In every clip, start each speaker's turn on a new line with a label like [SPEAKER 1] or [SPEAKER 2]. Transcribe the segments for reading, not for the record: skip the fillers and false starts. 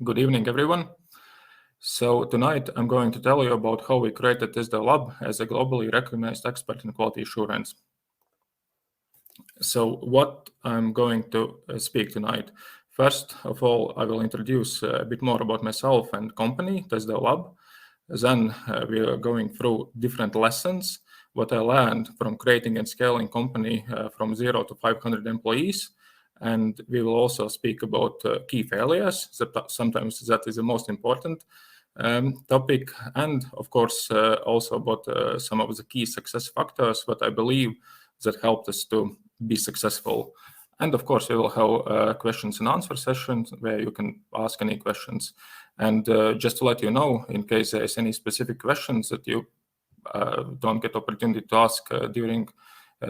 [SPEAKER 1] Good evening, everyone. So tonight I'm going to tell you about how we created TestDevLab as a globally recognized expert in quality assurance. So what I'm going to speak tonight. First of all, I will introduce a bit more about myself and company, TestDevLab. Then we are going through different lessons, what I learned from creating and scaling company from 0 to 500 employees. And we will also speak about key failures. Sometimes that is the most important topic. And of course, also about some of the key success factors, what I believe that helped us to be successful. And of course, we will have questions and answer sessions where you can ask any questions. And just to let you know, in case there is any specific questions that you don't get opportunity to ask during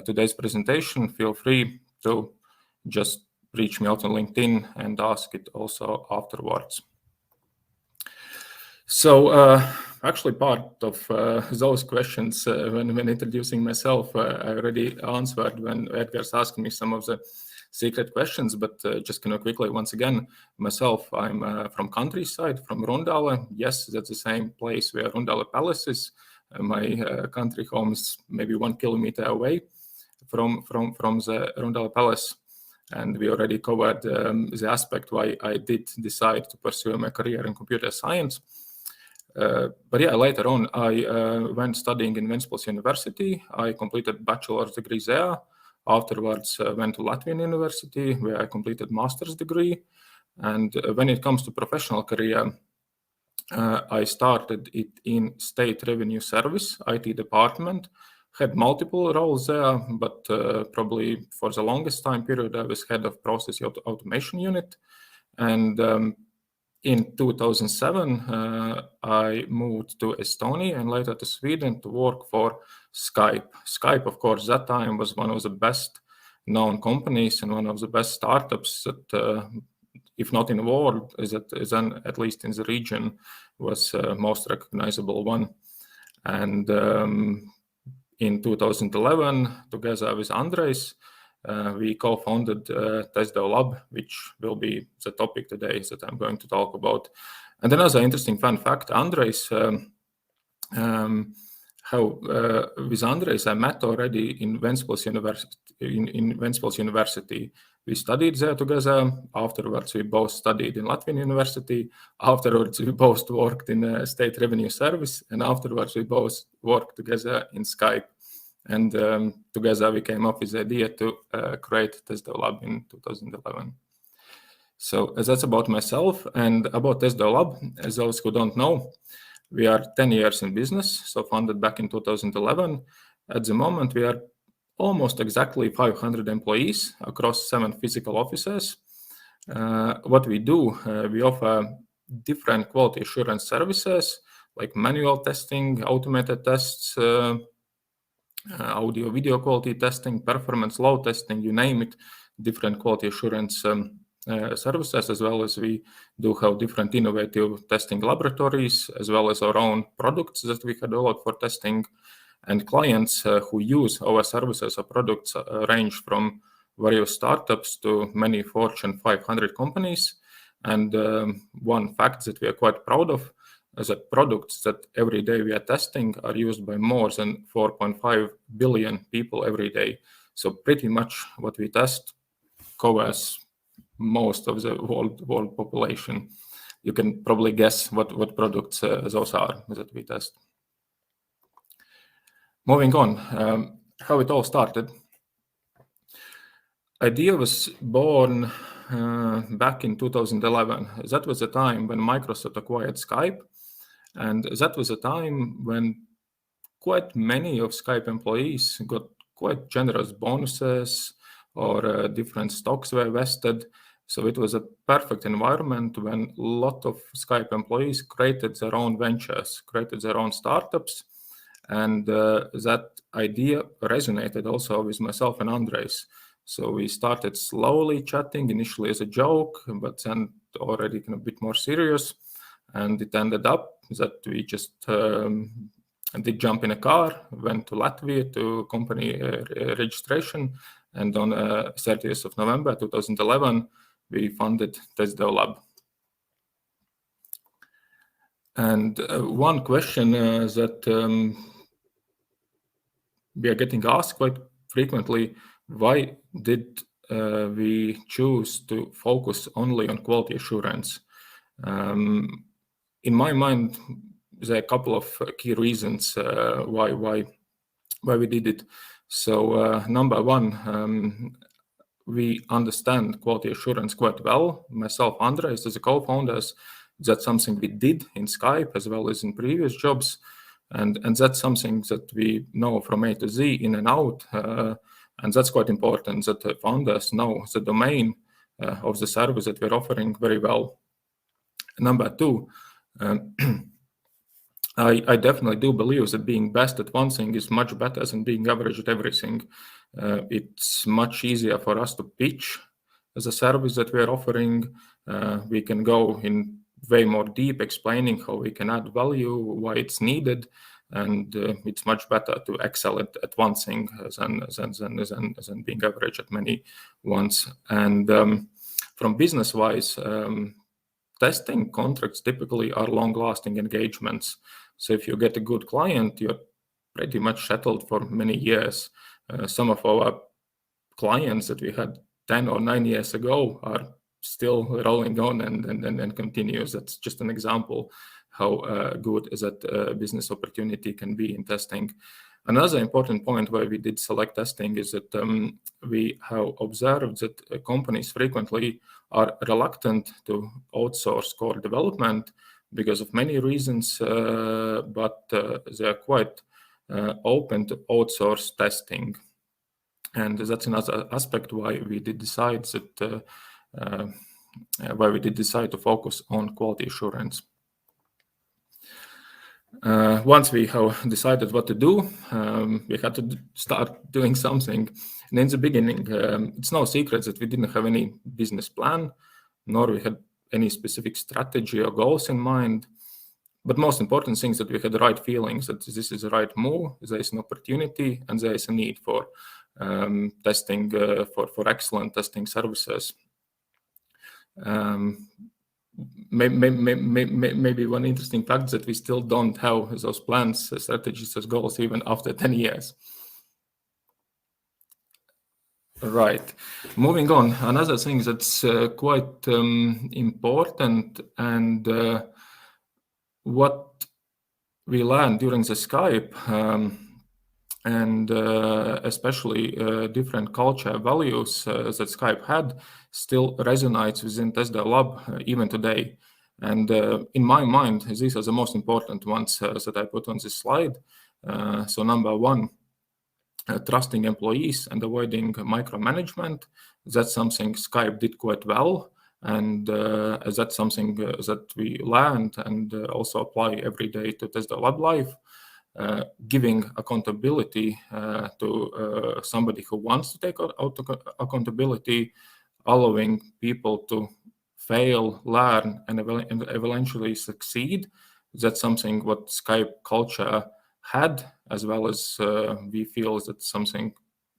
[SPEAKER 1] today's presentation, feel free to just reach me out on LinkedIn and ask it also afterwards. So actually part of those questions when introducing myself, I already answered when Edgar's asking me some of the secret questions, but just quickly, once again, myself, I'm from countryside, from Rundale. Yes, that's the same place where Rundale Palace is. My country home is maybe 1 kilometer away from the Rundale Palace. And we already covered the aspect why I did decide to pursue my career in computer science. But yeah, later on, I went studying in Ventspils University. I completed bachelor's degree there. Afterwards, went to Latvian University, where I completed master's degree. And when it comes to professional career, I started it in State Revenue Service, IT department. Had multiple roles there, but probably for the longest time period, I was head of process automation unit. And in 2007, I moved to Estonia and later to Sweden to work for Skype. Skype, of course, that time was one of the best known companies and one of the best startups that, if not in the world, then at least in the region, was most recognizable one. And in 2011, together with Andres, we co-founded TestDevLab, which will be the topic today that I'm going to talk about. And another interesting fun fact, Andres, with Andres, I met already in Ventspils University. We studied there together. Afterwards, we both studied in Latvian University. Afterwards, we both worked in State Revenue Service. And afterwards, we both worked together in Skype. And together we came up with the idea to create TestDevLab in 2011. So that's about myself and about TestDevLab. As those who don't know, we are 10 years in business, so founded back in 2011. At the moment, we are almost exactly 500 employees across 7 physical offices. What we do, we offer different quality assurance services like manual testing, automated tests, audio video quality testing, performance load testing, you name it, different quality assurance services, as well as we do have different innovative testing laboratories, as well as our own products that we have developed for testing. And clients who use our services or products range from various startups to many Fortune 500 companies. And one fact that we are quite proud of is that products that every day we are testing are used by more than 4.5 billion people every day. So pretty much what we test covers most of the world population. You can probably guess what products those are that we test. Moving on, how it all started. Idea was born back in 2011. That was the time when Microsoft acquired Skype. And that was a time when quite many of Skype employees got quite generous bonuses or different stocks were vested. So it was a perfect environment when a lot of Skype employees created their own ventures, created their own startups. And that idea resonated also with myself and Andres. So we started slowly chatting, initially as a joke, but then already a bit more serious. And it ended up that we just did jump in a car, went to Latvia to company registration, and on 30th of November 2011, we founded TestDevLab. And one question that we are getting asked quite frequently, why did we choose to focus only on quality assurance? In my mind, there are a couple of key reasons why we did it. So number one, we understand quality assurance quite well. Myself, Andres, as a co-founders, that's something we did in Skype as well as in previous jobs. And that's something that we know from A to Z, in and out. And that's quite important that the founders know the domain of the service that we're offering very well. Number two, I definitely do believe that being best at one thing is much better than being average at everything. It's much easier for us to pitch as a service that we're offering. We can go in way more deep explaining how we can add value, why it's needed, and it's much better to excel at one thing than being average at many ones. And from business-wise, testing contracts typically are long-lasting engagements. So if you get a good client, you're pretty much settled for many years. Some of our clients that we had 10 or 9 years ago are still rolling on and continues. That's just an example how good that business opportunity can be in testing. Another important point why we did select testing is that we have observed that companies frequently are reluctant to outsource core development because of many reasons, but they are quite open to outsource testing. And that's another aspect why we did decide that to focus on quality assurance. Once we have decided what to do, we had to start doing something. And in the beginning, it's no secret that we didn't have any business plan, nor we had any specific strategy or goals in mind. But most important thing is that we had the right feelings that this is the right move, there is an opportunity, and there is a need for testing, for excellent testing services. Maybe one interesting fact that we still don't have those plans, strategies, those goals even after 10 years. Right. Moving on, another thing that's quite important and what we learned during the Skype and especially different culture values that Skype had still resonates within TestDevLab even today. And in my mind, these are the most important ones that I put on this slide. So number one, trusting employees and avoiding micromanagement. That's something Skype did quite well. And that's something that we learned and also apply every day to TestDevLab life. Giving accountability to somebody who wants to take accountability, allowing people to fail, learn, and eventually succeed. That's something what Skype culture had, as well as we feel that something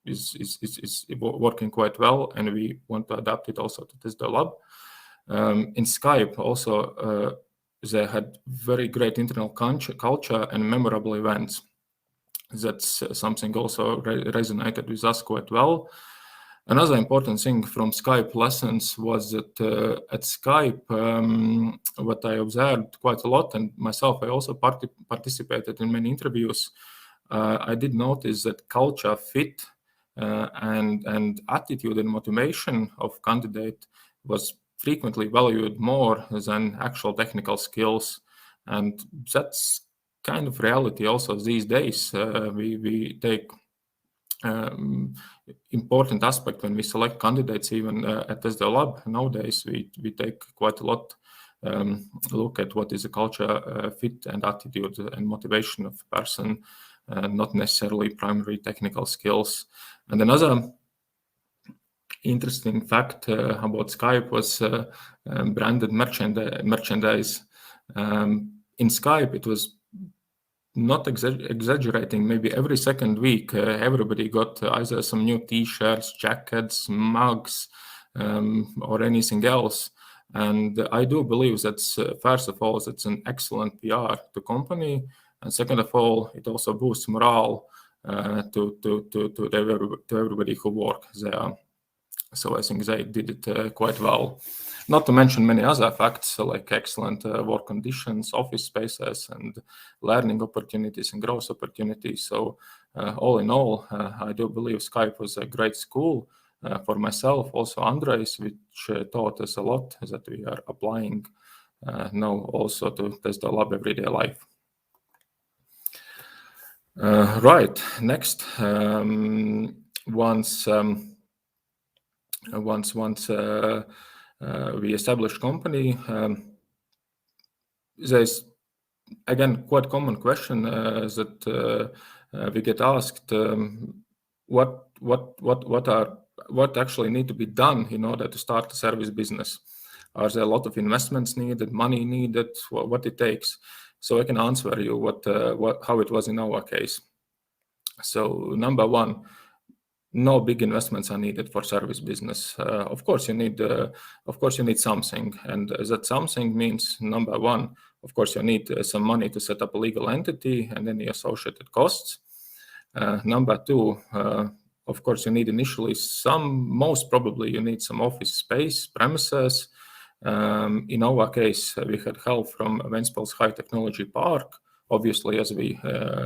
[SPEAKER 1] is working quite well, and we want to adapt it also to TestDevLab. In Skype also, they had very great internal culture and memorable events. That's something also resonated with us quite well. Another important thing from Skype lessons was that at Skype, what I observed quite a lot, and myself, I also participated in many interviews, I did notice that culture fit and attitude and motivation of candidate was frequently valued more than actual technical skills. And that's kind of reality also these days. We take important aspect when we select candidates, even at TestDevLab. Nowadays, we take quite a lot look at what is the culture fit and attitude and motivation of a person, not necessarily primary technical skills. And another interesting fact about Skype was branded merchandise. In Skype, it was not exaggerating, maybe every second week, everybody got either some new T-shirts, jackets, mugs, or anything else. And I do believe that, first of all, it's an excellent PR to company. And second of all, it also boosts morale to everybody who work there. So I think they did it quite well. Not to mention many other facts like excellent work conditions, office spaces, and learning opportunities and growth opportunities. So all in all, I do believe Skype was a great school for myself. Also Andres, which taught us a lot that we are applying now also to TestDevLab everyday life. Right, next. Once we established company, there's again quite common question that we get asked: what actually need to be done in order to start a service business? Are there a lot of investments needed, money needed, what it takes? So I can answer you how it was in our case. So number one, no big investments are needed for service business. Of course, you need something, and that something means number one, of course, you need some money to set up a legal entity and any associated costs. Number two, of course, you need initially most probably you need some office space, premises. In our case, we had help from Ventspils High Technology Park, obviously, as we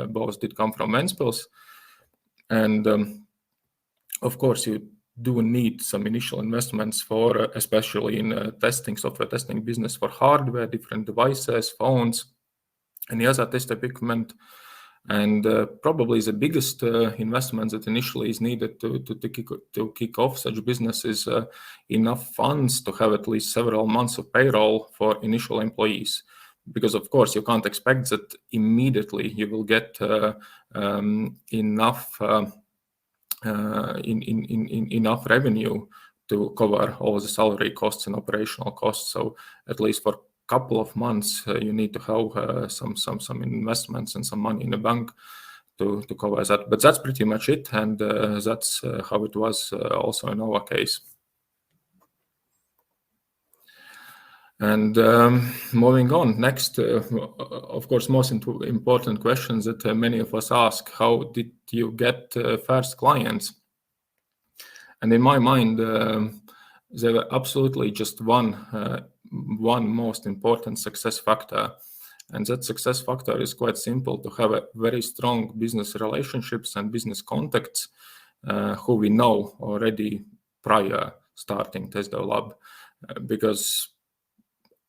[SPEAKER 1] both did come from Ventspils. And of course, you do need some initial investments for, especially in software testing business for hardware, different devices, phones, any other test equipment. And probably the biggest investment that initially is needed to kick off such business is enough funds to have at least several months of payroll for initial employees. Because of course you can't expect that immediately you will get enough revenue to cover all the salary costs and operational costs. So at least for couple of months, you need to have some investments and some money in the bank to cover that. But that's pretty much it, and that's how it was also in our case. And moving on, next, of course, most important questions that many of us ask: how did you get first clients? And in my mind, there were absolutely just one most important success factor. And that success factor is quite simple: to have a very strong business relationships and business contacts who we know already prior starting TestDevLab. Because,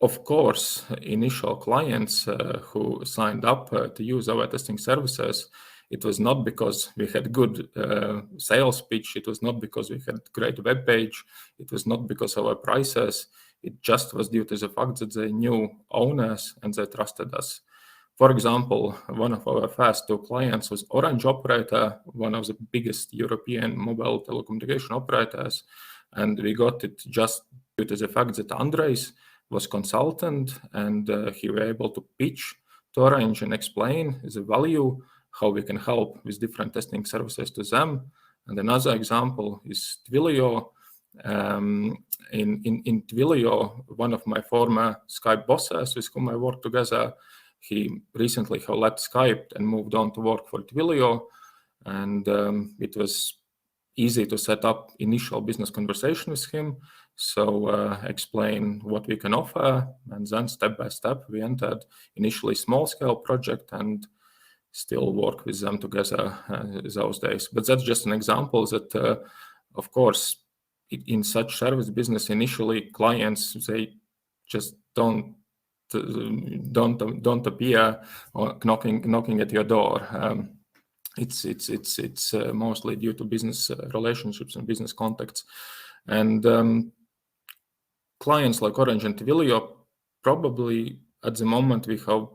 [SPEAKER 1] of course, initial clients who signed up to use our testing services, it was not because we had good sales pitch. It was not because we had great web page. It was not because of our prices. It just was due to the fact that they knew owners and they trusted us. For example, one of our first two clients was Orange operator, one of the biggest European mobile telecommunication operators. And we got it just due to the fact that Andres was consultant and he was able to pitch to Orange and explain the value, how we can help with different testing services to them. And another example is Twilio. In Twilio, one of my former Skype bosses with whom I worked together, he recently left Skype and moved on to work for Twilio. And it was easy to set up initial business conversation with him. So explain what we can offer. And then step by step, we entered initially small scale project and still work with them together those days. But that's just an example that, of course, in such service business, initially clients, they just don't appear or knocking at your door. It's mostly due to business relationships and business contacts. And clients like Orange and Twilio, probably at the moment we have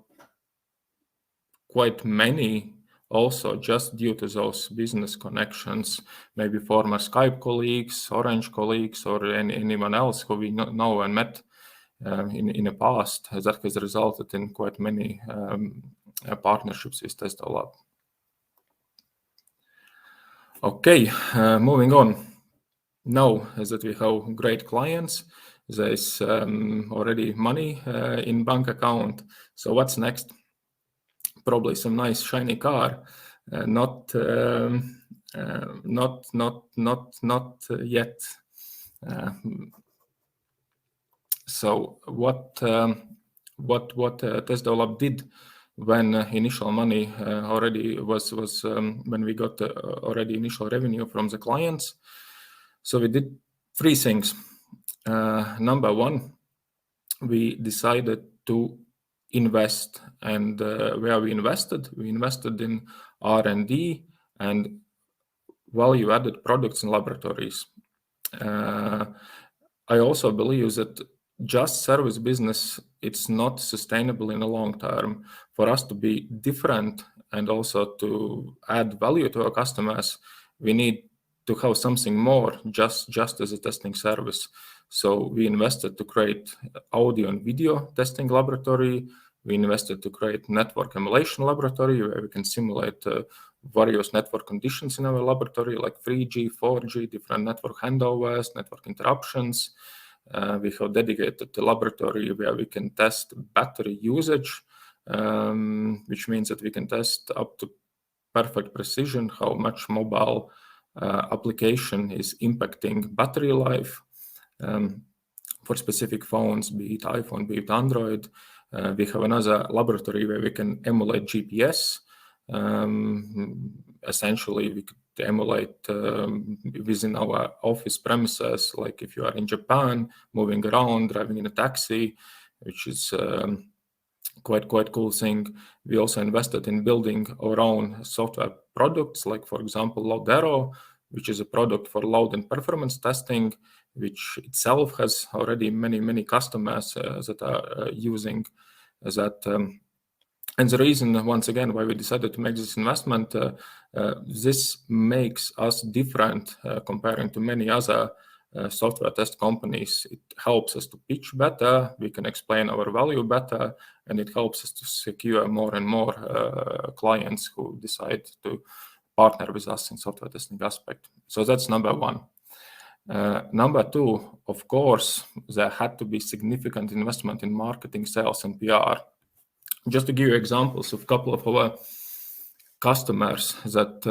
[SPEAKER 1] quite many also just due to those business connections, maybe former Skype colleagues, Orange colleagues, or anyone else who we know and met in the past. That has resulted in quite many partnerships with TestDevLab. Okay, moving on. Now that we have great clients, there's already money in bank account. So what's next? Probably some nice shiny car. Not yet. So what TestDevLab did when initial money already was when we got already initial revenue from the clients. So we did three things. Number one, we decided to invest, and where we invested in R&D and value-added products and laboratories. I also believe that just service business, it's not sustainable in the long term. For us to be different and also to add value to our customers, we need to have something more just as a testing service. So we invested to create audio and video testing laboratory. We invested to create network emulation laboratory where we can simulate various network conditions in our laboratory, like 3G, 4G, different network handovers, network interruptions. We have dedicated laboratory where we can test battery usage, which means that we can test up to perfect precision how much mobile application is impacting battery life. For specific phones, be it iPhone, be it Android. We have another laboratory where we can emulate GPS. Essentially, we could emulate within our office premises, like if you are in Japan, moving around, driving in a taxi, which is quite cool thing. We also invested in building our own software products, like for example, Loadero, which is a product for load and performance testing, which itself has already many customers that are using that. And the reason, once again, why we decided to make this investment, this makes us different comparing to many other software test companies. It helps us to pitch better, we can explain our value better, and it helps us to secure more and more clients who decide to partner with us in software testing aspect. So that's number one. Number two, of course, there had to be significant investment in marketing, sales, and PR. Just to give you examples of a couple of our customers that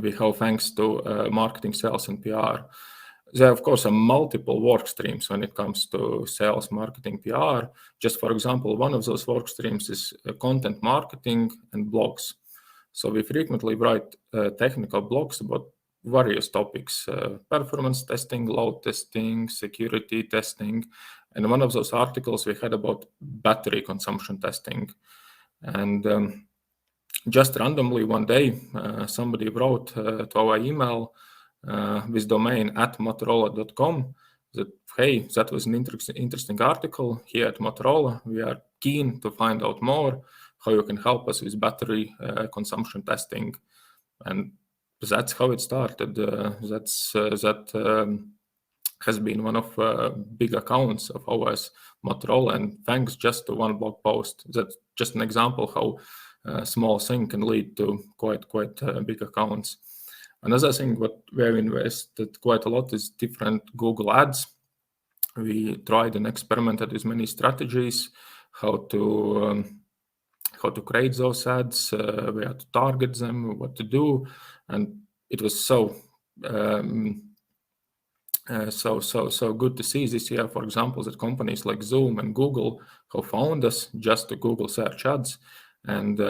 [SPEAKER 1] we have thanks to marketing, sales, and PR. There, of course, are multiple work streams when it comes to sales, marketing, PR. Just for example, one of those work streams is content marketing and blogs. So we frequently write technical blogs about various topics, performance testing, load testing, security testing. And one of those articles we had about battery consumption testing. And just randomly one day, somebody wrote to our email with domain @motorola.com that, hey, that was an interesting article here at Motorola. We are keen to find out more how you can help us with battery consumption testing. And that's how it started. That has been one of big accounts of ours, Motorola, and thanks just to one blog post. That's just an example how a small thing can lead to quite big accounts. Another thing where we invested quite a lot is different Google ads. We tried and experimented with many strategies, how to create those ads, where to target them, what to do, and it was so good to see this year, for example, that companies like Zoom and Google have found us just to Google search ads and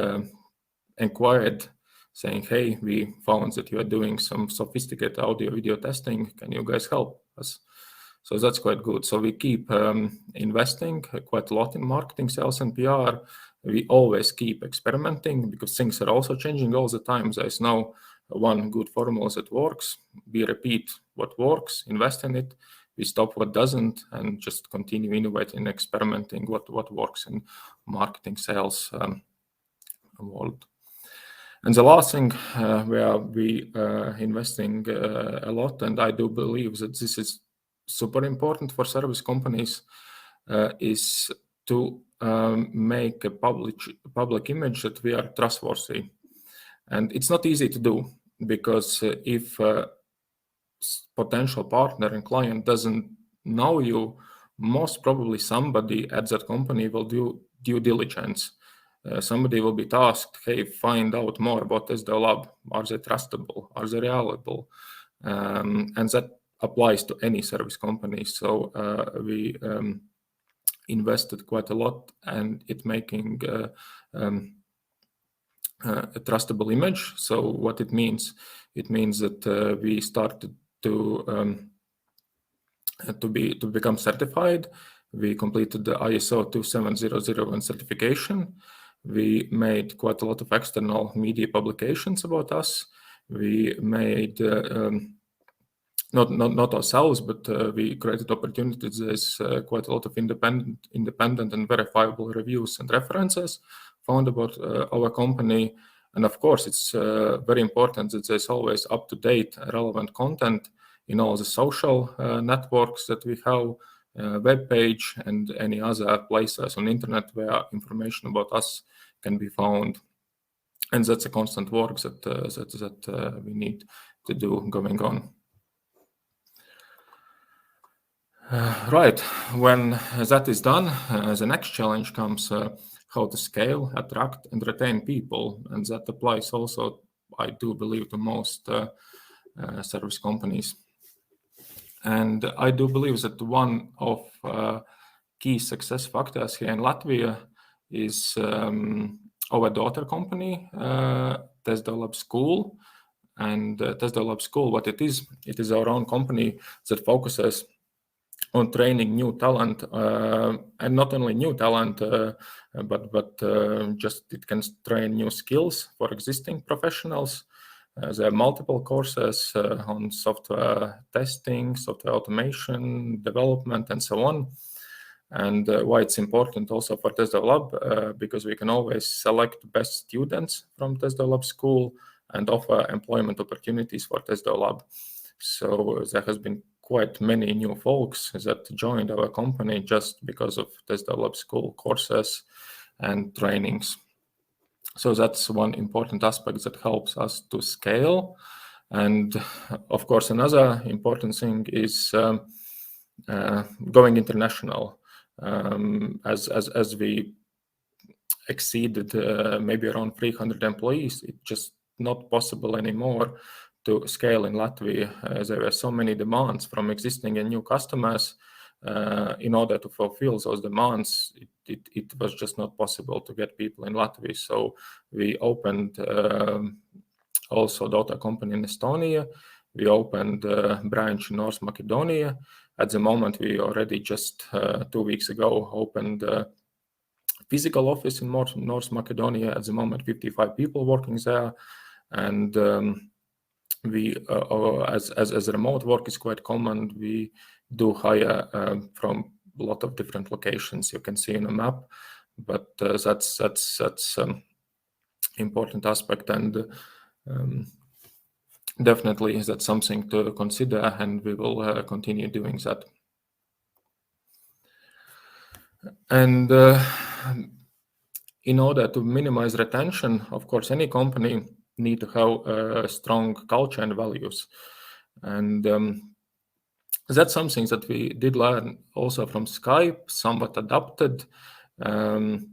[SPEAKER 1] inquired, saying, hey, we found that you are doing some sophisticated audio video testing. Can you guys help us? So that's quite good. So we keep investing quite a lot in marketing, sales, and PR. We always keep experimenting because things are also changing all the time. There is no one good formula that works. We repeat what works, invest in it. We stop what doesn't and just continue innovating, experimenting what works in marketing, sales world. And the last thing where we are investing a lot, and I do believe that this is super important for service companies, is to make a public image that we are trustworthy. And it's not easy to do because if potential partner and client doesn't know you, most probably somebody at that company will do due diligence. Somebody will be tasked, hey, find out more about TestDevLab. Are they trustable? Are they reliable? And that applies to any service company. So we invested quite a lot and it making a trustable image. So what it means that we started to become certified. We completed the ISO 27001 certification. We made quite a lot of external media publications about us. We made not ourselves, but we created opportunities. There's quite a lot of independent and verifiable reviews and references found about our company. And of course, it's very important that there's always up-to-date, relevant content in all the social networks that we have, web page, and any other places on the internet where information about us can be found. And that's a constant work that we need to do going on. Right, when that is done, the next challenge comes how to scale, attract, and retain people. And that applies also, I do believe, to most service companies. And I do believe that one of key success factors here in Latvia is our daughter company, TestDevLab School. And TestDevLab School, what it is our own company that focuses on training new talent, and not only new talent, but just it can train new skills for existing professionals. There are multiple courses on software testing, software automation, development, and so on. And why it's important also for TestDevLab, because we can always select best students from TestDevLab School and offer employment opportunities for TestDevLab. So there has been quite many new folks that joined our company just because of TestDevLab School courses and trainings. So that's one important aspect that helps us to scale. And of course, another important thing is going international. As we exceeded maybe around 300 employees, it's just not possible anymore to scale in Latvia. There were so many demands from existing and new customers. In order to fulfill those demands, it was just not possible to get people in Latvia. So we opened also a daughter company in Estonia. We opened a branch in North Macedonia. At the moment, we already just 2 weeks ago opened a physical office in North Macedonia. At the moment, 55 people working there. And we, as remote work is quite common, we do hire from a lot of different locations. You can see in a map, but that's important aspect, and definitely that's something to consider, and we will continue doing that. And in order to minimize retention, of course, any company need to have a strong culture and values. And that's something that we did learn also from Skype, somewhat adapted. And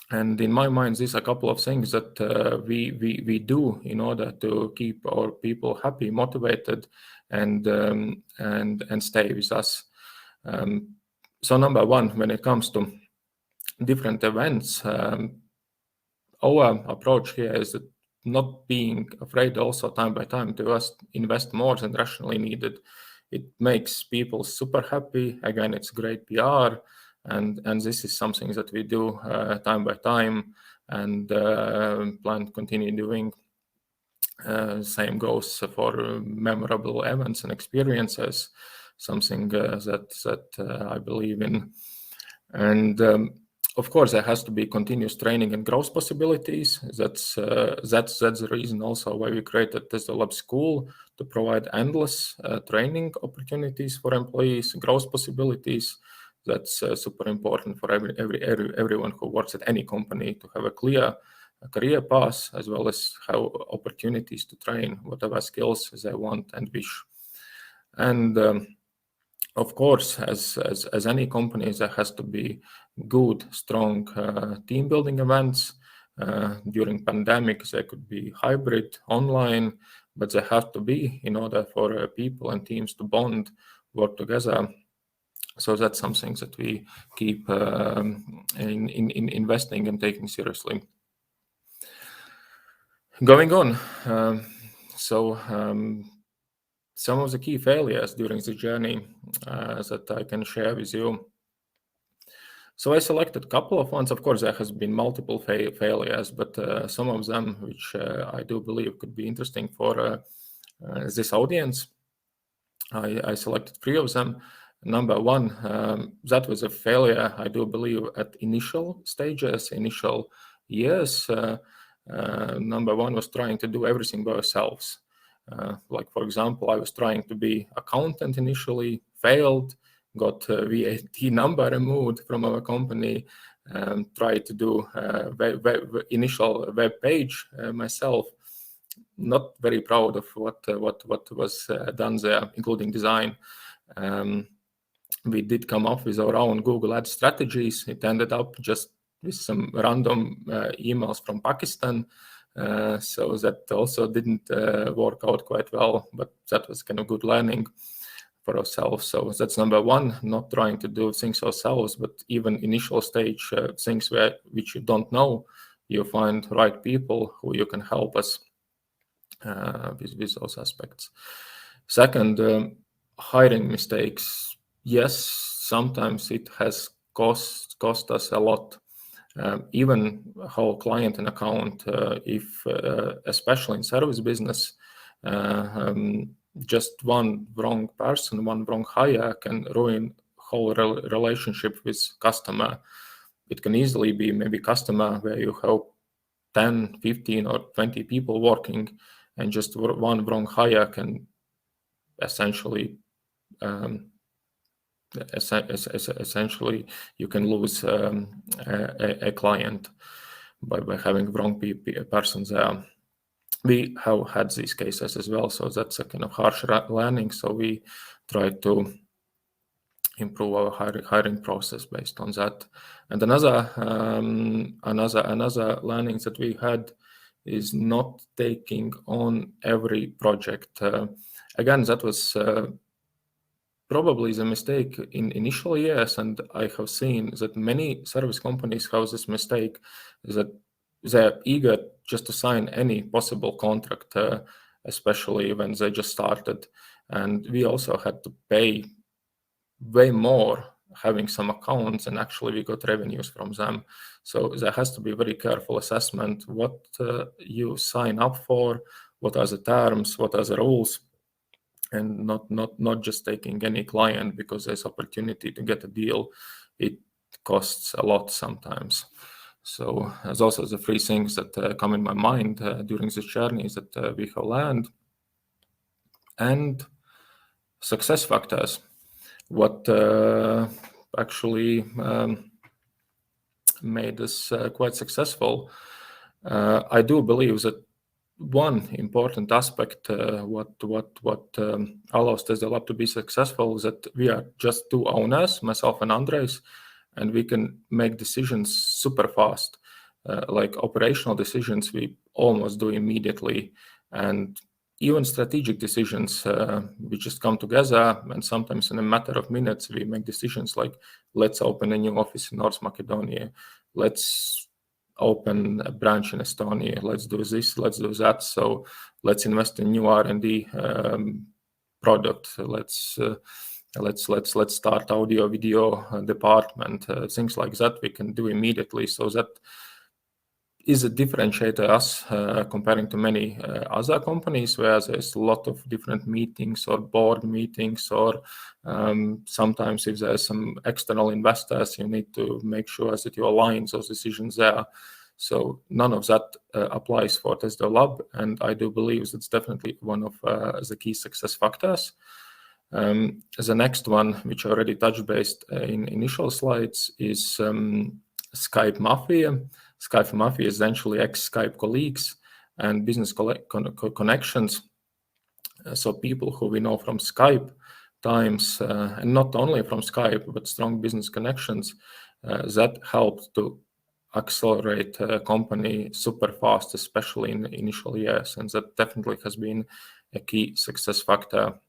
[SPEAKER 1] in my mind, these are a couple of things that we do in order to keep our people happy, motivated, and stay with us. So number one, when it comes to different events, our approach here is that not being afraid also time by time to invest more than rationally needed. It makes people super happy. Again, it's great PR, and this is something that we do time by time, and plan to continue doing. Same goes for memorable events and experiences, something that I believe in. And of course, there has to be continuous training and growth possibilities. That's the reason also why we created TestDevLab School, to provide endless training opportunities for employees, growth possibilities. That's super important for everyone who works at any company, to have a clear career path, as well as have opportunities to train whatever skills they want and wish. And of course, as any company, there has to be good, strong team building events. During pandemic, they could be hybrid, online, but they have to be in order for people and teams to bond, work together. So that's something that we keep in investing and taking seriously. Going on, some of the key failures during the journey that I can share with you. So I selected a couple of ones. Of course, there has been multiple failures, but some of them, which I do believe could be interesting for this audience. I selected 3 of them. Number one, that was a failure, I do believe, at initial stages, initial years. Number one was trying to do everything by ourselves. Like, for example, I was trying to be accountant initially, failed, got VAT number removed from our company, tried to do initial web page myself. Not very proud of what was done there, including design. We did come up with our own Google Ads strategies. It ended up just with some random emails from Pakistan. So that also didn't work out quite well, but that was kind of good learning for ourselves. So that's number one, not trying to do things ourselves, but even initial stage things which you don't know, you find right people who you can help us with those aspects. Second, hiring mistakes. Yes, sometimes it has cost us a lot. Even whole client and account, if especially in service business, just one wrong person, one wrong hire can ruin whole relationship with customer. It can easily be maybe customer where you have 10, 15 or 20 people working, and just one wrong hire can essentially you can lose a client by having wrong person there. We have had these cases as well, so that's a kind of harsh learning. So we try to improve our hiring process based on that. And another learning that we had is not taking on every project. Again, that was probably the mistake in initial years, and I have seen that many service companies have this mistake, that they're eager just to sign any possible contract, especially when they just started. And we also had to pay way more having some accounts, and actually we got revenues from them. So there has to be very careful assessment what you sign up for, what are the terms, what are the rules, and not just taking any client because there's opportunity to get a deal. It costs a lot sometimes. So those are the 3 things that come in my mind during this journey that we have learned. And success factors, what actually made us quite successful. I do believe that one important aspect what allows TestDevLab to be successful is that we are just 2 owners, myself and Andres, and we can make decisions super fast. Like operational decisions, we almost do immediately, and even strategic decisions, we just come together, and sometimes in a matter of minutes, we make decisions like, let's open a new office in North Macedonia, let's open a branch in Estonia, let's do this, let's do that. So let's invest in new R&D product. Let's start audio video department. Things like that we can do immediately. So that is a differentiator us comparing to many other companies where there's a lot of different meetings or board meetings, or sometimes if there's some external investors, you need to make sure that you align those decisions there. So none of that applies for TestDevLab, and I do believe that's definitely one of the key success factors. The next one, which I already touched based in initial slides, is Skype Mafia. Skype Mafia is essentially ex-Skype colleagues and business connections. So people who we know from Skype times, and not only from Skype, but strong business connections, that helped to accelerate company super fast, especially in the initial years. And that definitely has been a key success factor.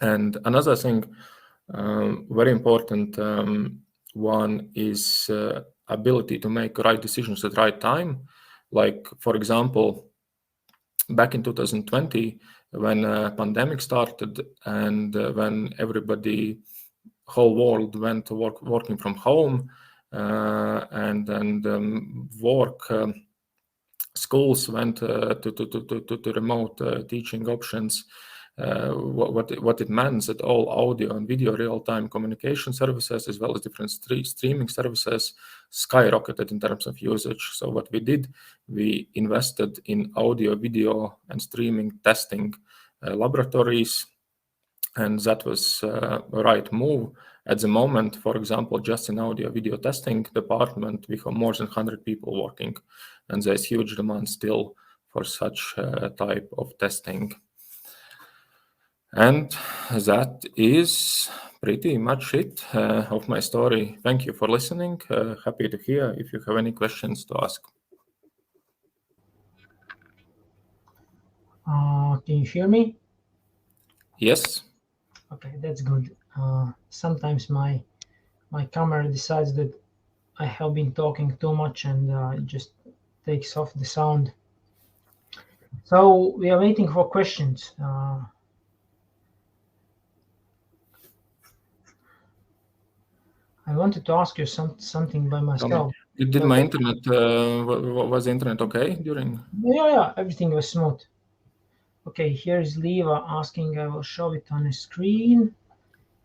[SPEAKER 1] And another thing, very important one is ability to make right decisions at the right time. Like, for example, back in 2020, when pandemic started and when everybody, whole world went to working from home, and work, schools went to remote teaching options. What it meant that all audio and video real-time communication services, as well as different streaming services, skyrocketed in terms of usage. So what we did, we invested in audio, video, and streaming testing laboratories, and that was a right move. At the moment, for example, just in audio video testing department, we have more than 100 people working, and there's huge demand still for such type of testing. And that is pretty much it of my story. Thank you for listening. Happy to hear if you have any questions to ask.
[SPEAKER 2] Can you hear me?
[SPEAKER 1] Yes.
[SPEAKER 2] Okay, that's good. Sometimes my camera decides that I have been talking too much and it just takes off the sound. So we are waiting for questions. I wanted to ask you something by myself.
[SPEAKER 1] Did my internet, was the internet okay during?
[SPEAKER 2] Yeah, everything was smooth. Okay, here's Leva asking, I will show it on the screen.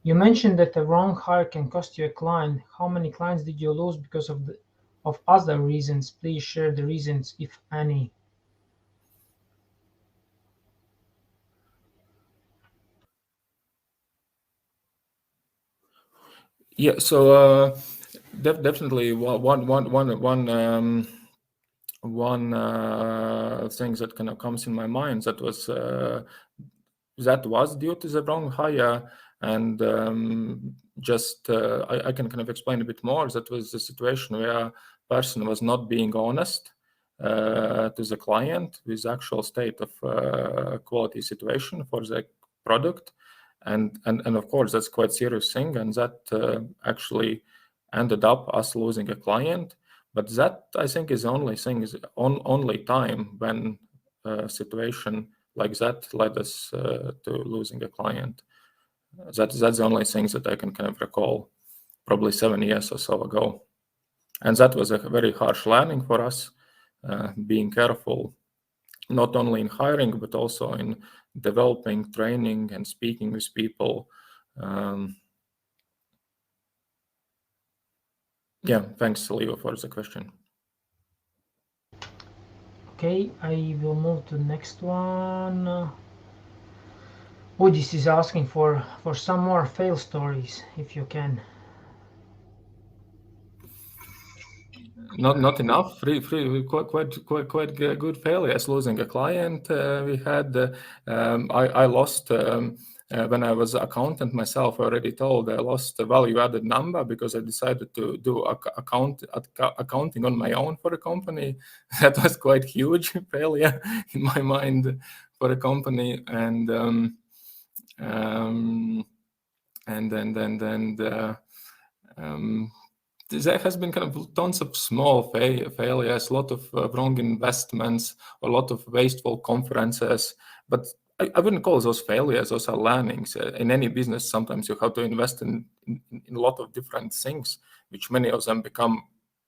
[SPEAKER 2] You mentioned that a wrong hire can cost you a client. How many clients did you lose because of other reasons? Please share the reasons, if any.
[SPEAKER 1] Yeah, so definitely one thing that kind of comes in my mind that was due to the wrong hire, and just I can kind of explain a bit more. That was the situation where person was not being honest to the client with actual state of quality situation for the product, and of course that's quite serious thing, and that actually ended up us losing a client. But that, I think, is only time when situation like that led us to losing a client. That's the only thing that I can kind of recall, probably 7 years or so ago. And that was a very harsh learning for us, being careful, not only in hiring, but also in developing, training, and speaking with people. Yeah, thanks, Leo, for the question.
[SPEAKER 2] Okay, I will move to the next one. Udis is asking for some more fail stories, if you can.
[SPEAKER 1] Not enough. Quite good failures. Losing a client. We had. I lost when I was accountant myself. I already told I lost the value-added number because I decided to do accounting on my own for a company. That was quite huge failure in my mind for a company, and there has been kind of tons of small failures, a lot of wrong investments, a lot of wasteful conferences. But I wouldn't call those failures, those are learnings. In any business, sometimes you have to invest in a lot of different things, which many of them become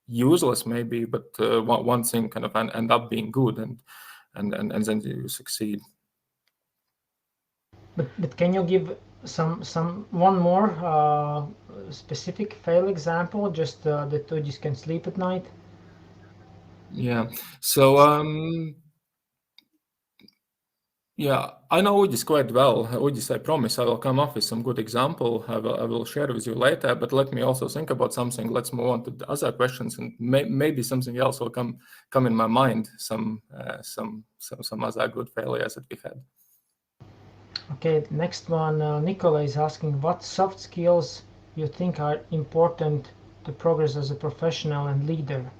[SPEAKER 1] useless maybe, but one thing kind of end up being good, and then you succeed.
[SPEAKER 2] But can you give one more specific fail example, just that Udis can sleep at night?
[SPEAKER 1] Yeah. So yeah, I know Udis quite well. Udis, I promise I will come up with some good example. I will share with you later. But let me also think about something. Let's move on to the other questions, and maybe something else will come in my mind. Some other good failures that we had.
[SPEAKER 2] Okay, next one, Nicola is asking what soft skills you think are important to progress as a professional and leader.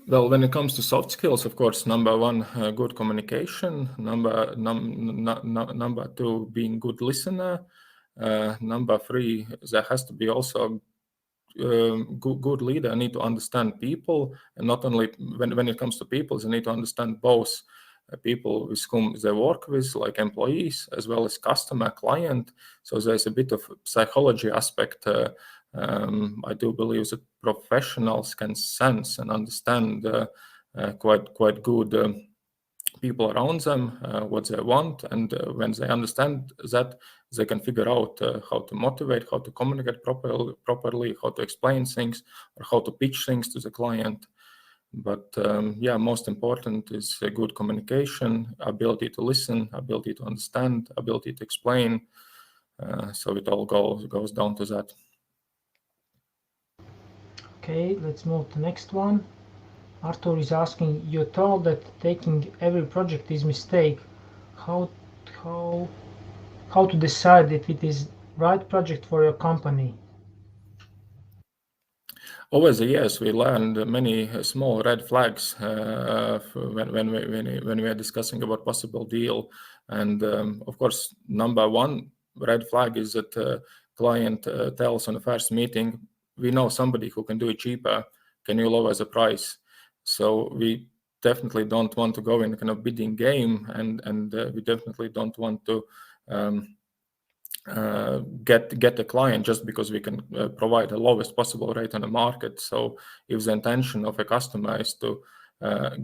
[SPEAKER 1] Well, when it comes to soft skills, of course, number one, good communication. Number two, being good listener. Number three, there has to be also good leader need to understand people, and not only when it comes to people, they need to understand both people with whom they work with, like employees, as well as customer, client. So there's a bit of psychology aspect. I do believe that professionals can sense and understand quite good people around them, what they want, and when they understand that, they can figure out how to motivate, how to communicate properly, how to explain things, or how to pitch things to the client. But most important is good communication, ability to listen, ability to understand, ability to explain. So it all goes down to that.
[SPEAKER 2] Okay, let's move to the next one. Arthur is asking, you're told that taking every project is mistake. How to decide if it is right project for your company?
[SPEAKER 1] Over the years, we learned many small red flags when we are discussing about possible deal. And of course, number one red flag is that client tells on the first meeting, we know somebody who can do it cheaper. Can you lower the price? So we definitely don't want to go in a kind of bidding game, and we definitely don't want to get a client just because we can provide the lowest possible rate on the market. So if the intention of a customer is to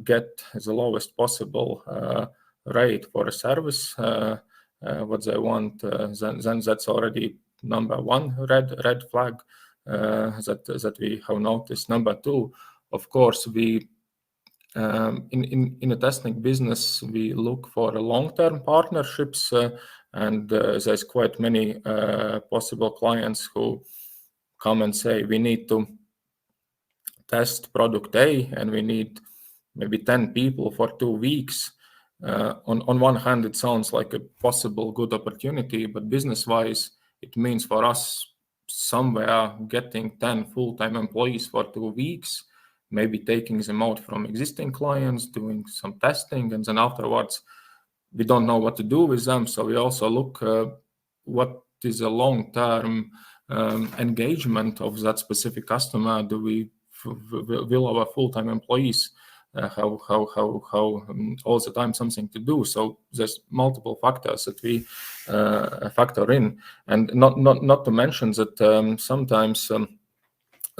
[SPEAKER 1] get the lowest possible rate for a service, what they want, then that's already number one red flag that we have noticed. Number two, of course, we in a testing business, we look for long-term partnerships, and there's quite many possible clients who come and say, we need to test product A, and we need maybe 10 people for 2 weeks. On one hand, it sounds like a possible good opportunity, but business-wise, it means for us somewhere getting 10 full-time employees for 2 weeks, maybe taking them out from existing clients, doing some testing, and then afterwards, we don't know what to do with them. So we also look what is a long-term engagement of that specific customer. Do we will our full-time employees have all the time something to do? So there's multiple factors that we factor in, and not to mention that sometimes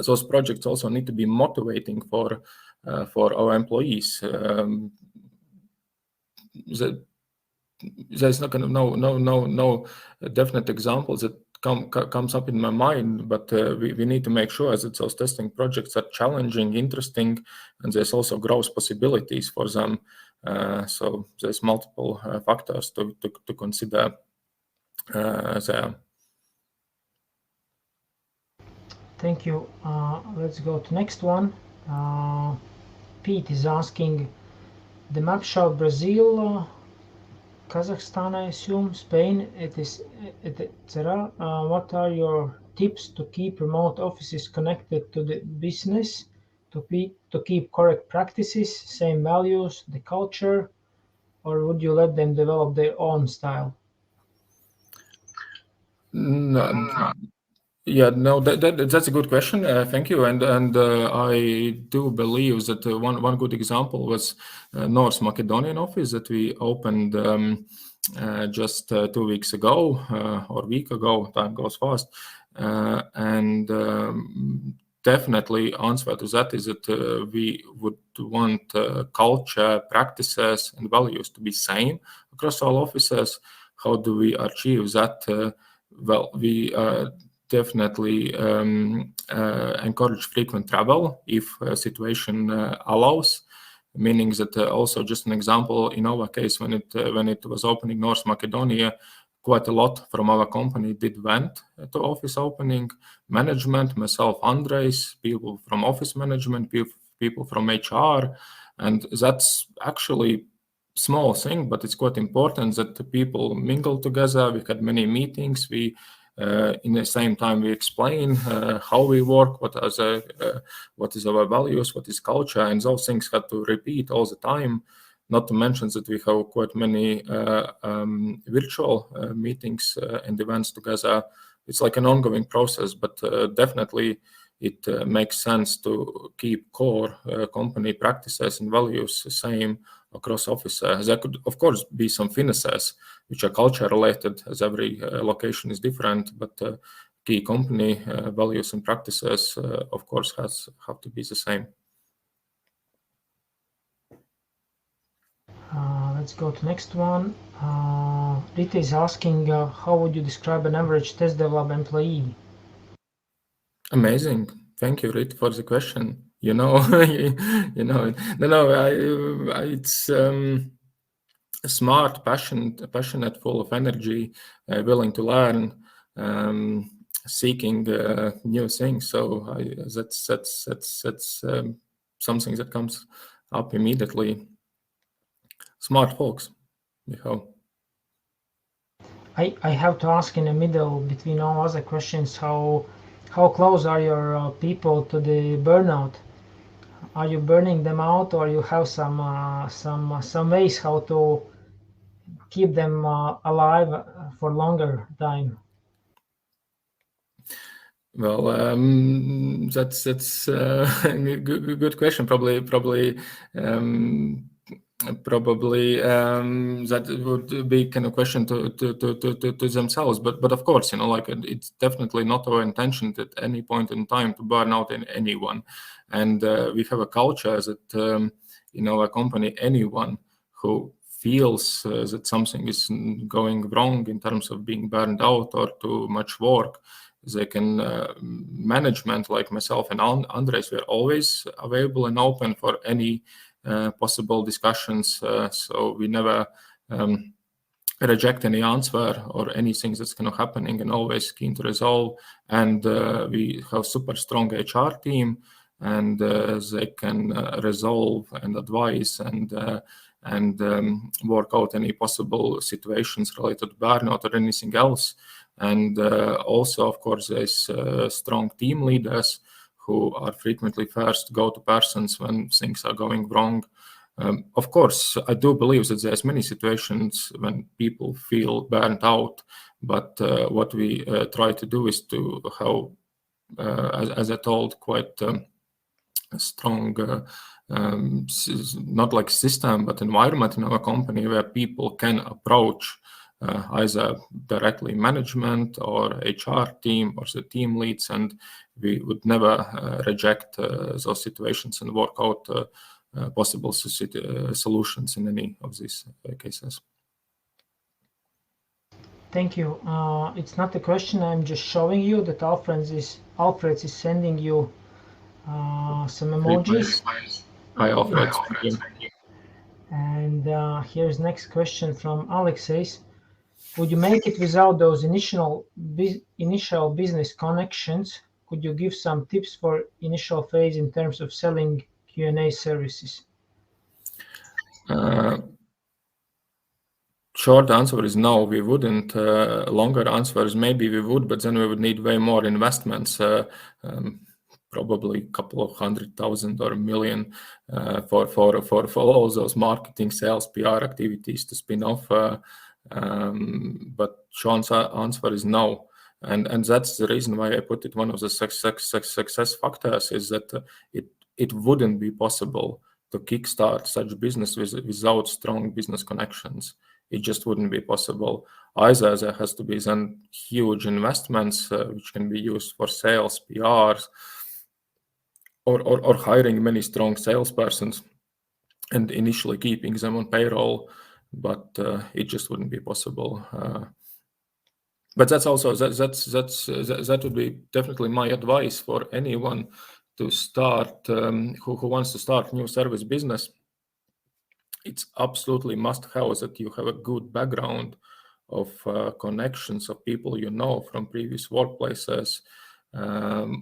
[SPEAKER 1] those projects also need to be motivating for our employees. There's not kind of no definite examples that comes up in my mind, but we need to make sure that those testing projects are challenging, interesting, and there's also growth possibilities for them. So there's multiple factors to consider there.
[SPEAKER 2] Thank you. Let's go to next one. Pete is asking, the map showed Brazil, Kazakhstan, I assume, Spain, etc. What are your tips to keep remote offices connected to the business, to keep correct practices, same values, the culture, or would you let them develop their own style?
[SPEAKER 1] No. Yeah, no, that's a good question. Thank you. And I do believe that one good example was North Macedonian office that we opened just 2 weeks ago or a week ago. Time goes fast. And definitely answer to that is that we would want culture, practices, and values to be same across all offices. How do we achieve that? Well, we definitely encourage frequent travel if a situation allows, meaning that also just an example in our case when it was opening North Macedonia, quite a lot from our company went to office opening, management, myself, Andres, people from office management, people from HR, And that's actually small thing, but it's quite important that the people mingle together. We had many meetings. We in the same time we explain how we work, what is our values, what is culture, and those things had to repeat all the time. Not to mention that we have quite many virtual meetings and events together. It's like an ongoing process, but definitely it makes sense to keep core company practices and values the same across offices. There could, of course, be some finesses which are culture related, as every location is different, but key company values and practices, of course, have to be the same.
[SPEAKER 2] Let's go to next one. Rita is asking, how would you describe an average TestDevLab employee?
[SPEAKER 1] Amazing. Thank you, Rita, for the question. It's smart, passionate, full of energy, willing to learn, seeking new things. So that's something that comes up immediately. Smart folks, we hope.
[SPEAKER 2] I have to ask in the middle between all other questions, how close are your people to the burnout? Are you burning them out, or you have some ways how to keep them alive for longer time?
[SPEAKER 1] Well, that's a good question. Probably that would be kind of question to themselves. But of course, like it's definitely not our intention at any point in time to burn out anyone. And we have a culture that a company, anyone who feels that something is going wrong in terms of being burned out or too much work, they can management like myself and Andres, we're always available and open for any possible discussions. So we never reject any answer or anything that's kind of happening, and always keen to resolve. And we have super strong HR team, and they can resolve and advise and work out any possible situations related to burnout or anything else. And also, of course, there's strong team leaders who are frequently first go-to persons when things are going wrong. Of course, I do believe that there's many situations when people feel burnt out, but what we try to do is to have, as I told, quite strong, not like system, but environment in our company where people can approach either directly management or HR team or the team leads, and we would never reject those situations and work out possible solutions in any of these cases.
[SPEAKER 2] Thank you. It's not a question. I'm just showing you that Alfred is sending you some emojis.
[SPEAKER 1] Hi, Alfred.
[SPEAKER 2] And here's next question from Alexis. Would you make it without those initial business connections? Could you give some tips for initial phase in terms of selling Q&A services?
[SPEAKER 1] Short answer is no, we wouldn't. Longer answer is maybe we would, but then we would need way more investments, probably a couple of 100,000 or $1 million for all those marketing, sales, PR activities to spin off. But Sean's answer is no. And that's the reason why I put it one of the success factors is that it wouldn't be possible to kickstart such business without strong business connections. It just wouldn't be possible. Either there has to be then huge investments which can be used for sales, PRs, or hiring many strong salespersons and initially keeping them on payroll, but it just wouldn't be possible. But that's also that would be definitely my advice for anyone to start who wants to start new service business. It's absolutely must have that you have a good background of connections of people you know from previous workplaces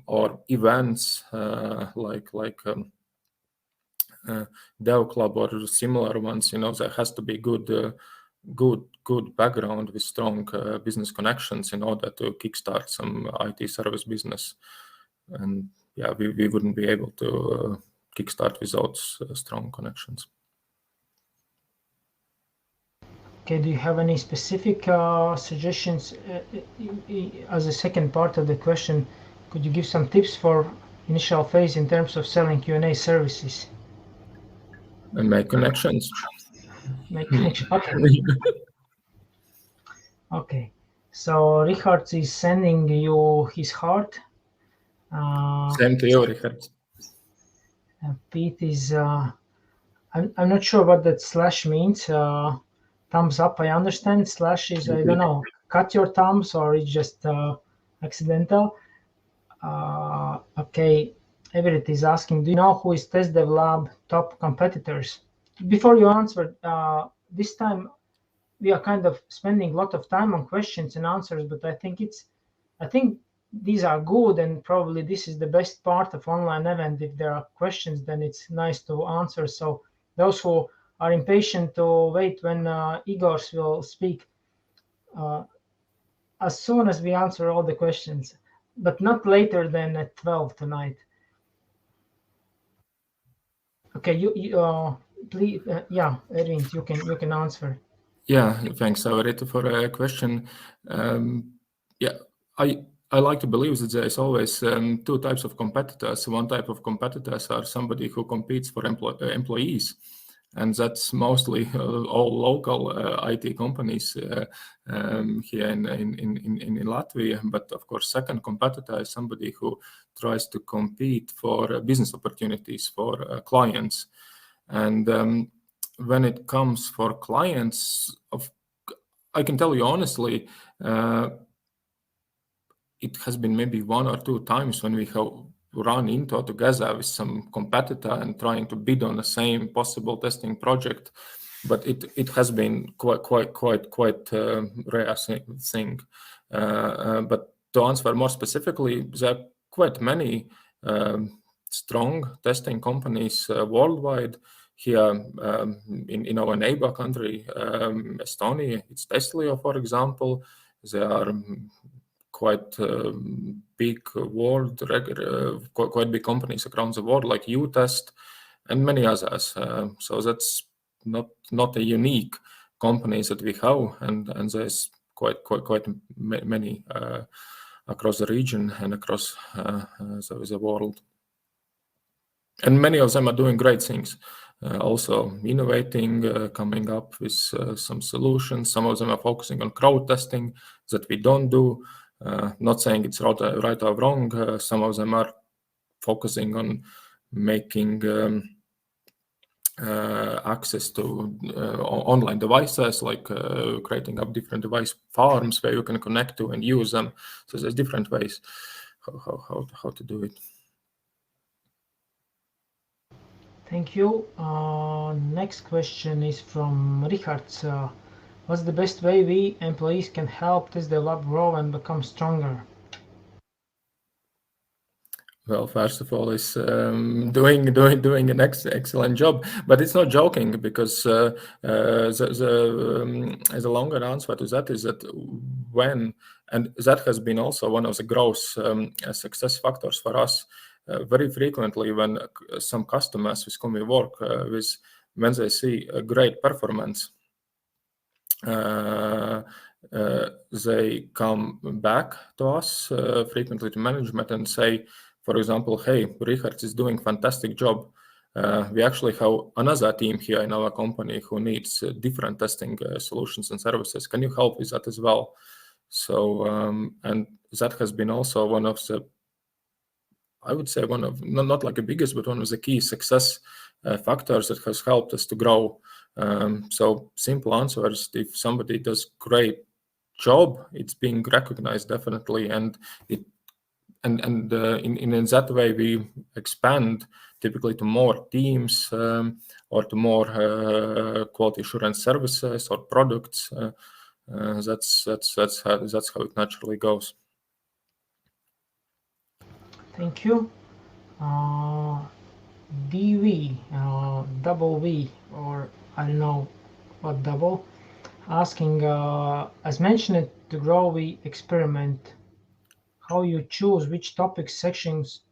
[SPEAKER 1] or events like DevClub or similar ones, there has to be good background with strong business connections in order to kickstart some IT service business. And yeah, we wouldn't be able to kickstart without strong connections.
[SPEAKER 2] Okay, do you have any specific suggestions as a second part of the question? Could you give some tips for initial phase in terms of selling Q&A services?
[SPEAKER 1] And make connections.
[SPEAKER 2] Make connection. Okay. Okay. So Richard is sending you his heart.
[SPEAKER 1] Same to you, Richard.
[SPEAKER 2] Pete is. I'm not sure what that slash means. Thumbs up, I understand. Slash is, I don't know, cut your thumbs or it's just accidental. Okay, Everett is asking, do you know who is TestDevLab top competitors? Before you answer, this time we are kind of spending a lot of time on questions and answers, but I think these are good, and probably this is the best part of online event. If there are questions, then it's nice to answer. So those who are impatient to wait when Igors will speak, as soon as we answer all the questions, but not later than at 12 tonight. Okay, you please, yeah, Ervins, you can answer.
[SPEAKER 1] Yeah, thanks, Everett, for a question. Yeah, I like to believe that there is always two types of competitors. One type of competitors are somebody who competes for employees, and that's mostly all local IT companies here in Latvia. But of course, second competitor is somebody who tries to compete for business opportunities for clients. And when it comes for clients, I can tell you honestly, it has been maybe one or two times when we have run into together with some competitor and trying to bid on the same possible testing project, but it has been quite rare thing. But to answer more specifically, there are quite many strong testing companies worldwide. Here in our neighbor country, Estonia, it's Testlio, for example. There are quite big quite big companies around the world like UTest and many others. So that's not a unique companies that we have, and there's quite many across the region and across the world. And many of them are doing great things. Also innovating, coming up with some solutions. Some of them are focusing on crowd testing that we don't do. Not saying it's right or wrong. Some of them are focusing on making access to online devices, like creating up different device farms where you can connect to and use them. So there's different ways how to do it.
[SPEAKER 2] Thank you. Next question is from Richard. What's the best way we employees can help TestDevLab grow and become stronger?
[SPEAKER 1] Well, first of all, is doing an excellent job, but it's not joking, because the longer answer to that is that and that has been also one of the growth success factors for us. Very frequently, when some customers with whom we work with, when they see a great performance, they come back to us, frequently to management, and say, for example, hey, Richard is doing fantastic job. We actually have another team here in our company who needs different testing solutions and services. Can you help with that as well? So, and that has been also one of the, I would say, one of, not like the biggest, but one of the key success factors that has helped us to grow. So simple answer is, if somebody does great job, it's being recognized definitely, and in that way we expand typically to more teams or to more quality assurance services or products. That's how it naturally goes.
[SPEAKER 2] Thank you. DV, double V, or I don't know what double, asking, as mentioned, to grow we experiment, how you choose which topic sections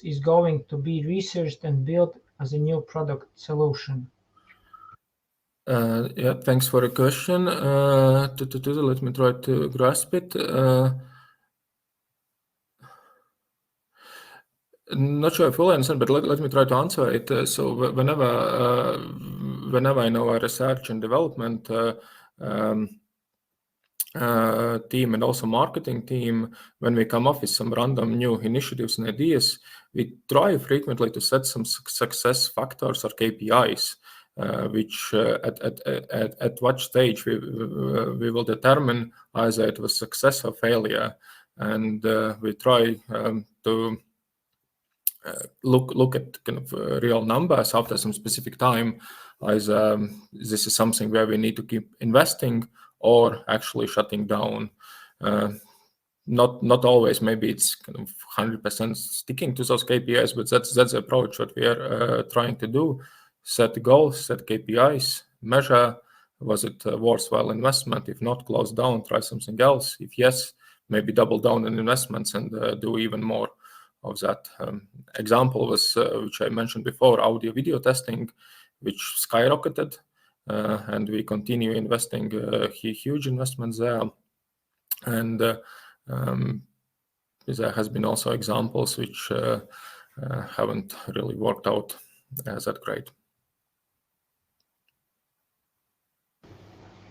[SPEAKER 2] is going to be researched and built as a new product solution.
[SPEAKER 1] Yeah, thanks for the question. Let me try to grasp it. Not sure I fully understand, but let me try to answer it. So whenever I know a research and development team and also marketing team, when we come up with some random new initiatives and ideas, we try frequently to set some success factors or KPIs, which at what stage we will determine either it was success or failure, and we try to look at kind of real numbers after some specific time, as this is something where we need to keep investing or actually shutting down. Not always, maybe it's kind of 100% sticking to those KPIs, but that's the approach what we are trying to do. Set goals, set KPIs, measure, was it a worthwhile investment? If not, close down, try something else. If yes, maybe double down on investments and do even more of that. Example was, which I mentioned before, audio video testing, which skyrocketed, and we continue investing huge investments there. And there has been also examples which haven't really worked out as that great.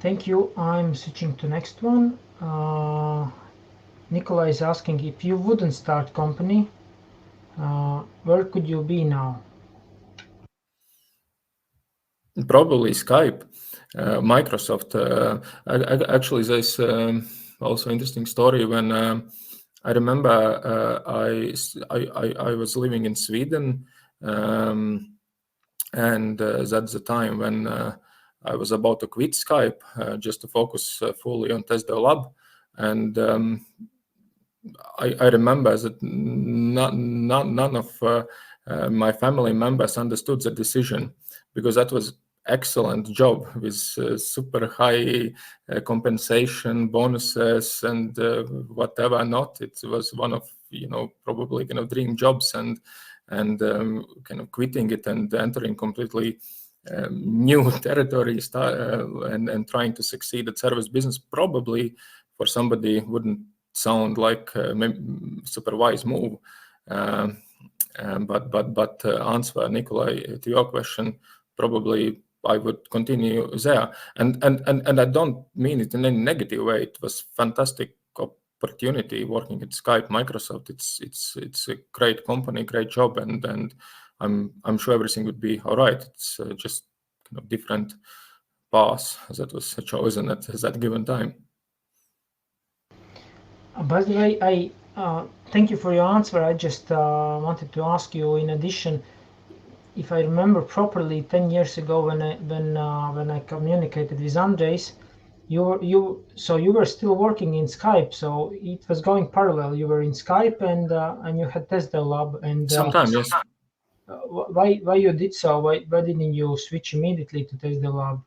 [SPEAKER 2] Thank you. I'm switching to next one. Nikolai is asking, if you wouldn't start company, where could you be now?
[SPEAKER 1] Probably Skype, Microsoft. Actually, there's also interesting story when I remember I was living in Sweden, and that's the time when I was about to quit Skype just to focus fully on TestDevLab, and I remember that none of my family members understood the decision, because that was excellent job with super high compensation, bonuses, and whatever not. It was one of probably dream jobs, and kind of quitting it and entering completely new territory and trying to succeed at service business probably for somebody wouldn't sound like a super wise move. But answer, Nikolai, to your question, probably I would continue there. And I don't mean it in any negative way. It was fantastic opportunity working at Skype, Microsoft. It's a great company, great job, and I'm sure everything would be all right. It's just kind of different path that was chosen at that given time.
[SPEAKER 2] By the way, I thank you for your answer. I just wanted to ask you, in addition, if I remember properly, 10 years ago when I communicated with Andres, you were still working in Skype, so it was going parallel. You were in Skype and you had TestDevLab, and
[SPEAKER 1] Sometimes, yes.
[SPEAKER 2] Why you did so? Why didn't you switch immediately to TestDevLab?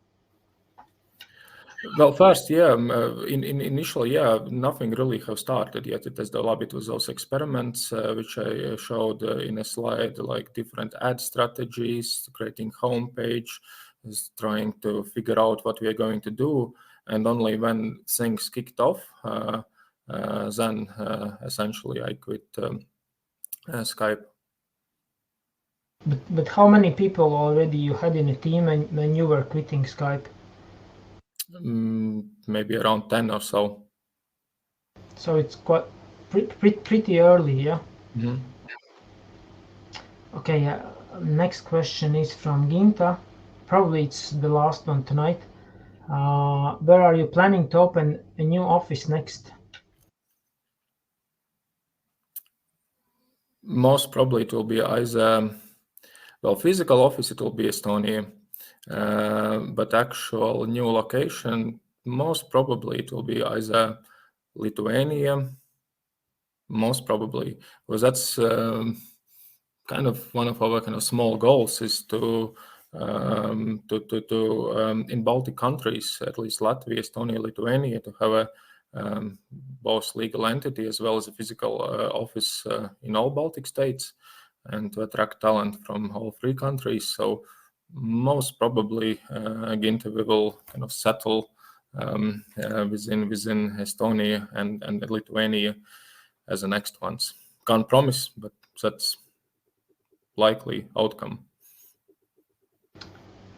[SPEAKER 1] Well, first, yeah, initially, yeah, nothing really have started yet at TestDevLab. It was those experiments which I showed in a slide, like different ad strategies, creating homepage, trying to figure out what we are going to do. And only when things kicked off, then essentially I quit Skype.
[SPEAKER 2] But how many people already you had in a team when you were quitting Skype?
[SPEAKER 1] Maybe around 10 or so.
[SPEAKER 2] So it's quite pretty early, yeah.
[SPEAKER 1] Mm-hmm.
[SPEAKER 2] Okay. Next question is from Ginta. Probably it's the last one tonight. Where are you planning to open a new office next?
[SPEAKER 1] Most probably it will be either, well, physical office, it will be Estonia, but actual new location, most probably it will be either Lithuania, most probably, because that's kind of one of our kind of small goals is to in Baltic countries, at least Latvia, Estonia, Lithuania, to have a both legal entity as well as a physical office in all Baltic states, and to attract talent from all three countries. So most probably, again, we will kind of settle within Estonia and Lithuania as the next ones. Can't promise, but that's likely outcome.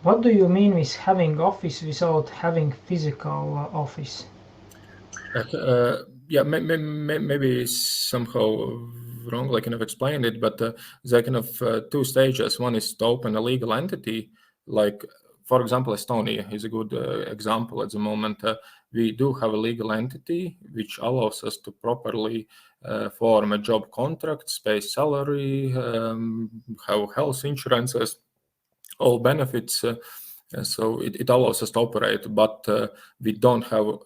[SPEAKER 2] What do you mean with having office without having physical office?
[SPEAKER 1] Yeah, maybe somehow wrongly kind of explained it, but there are kind of two stages. One is to open a legal entity, like, for example, Estonia is a good example at the moment. We do have a legal entity which allows us to properly form a job contract, pay salary, have health insurances, all benefits. So it allows us to operate, but we don't have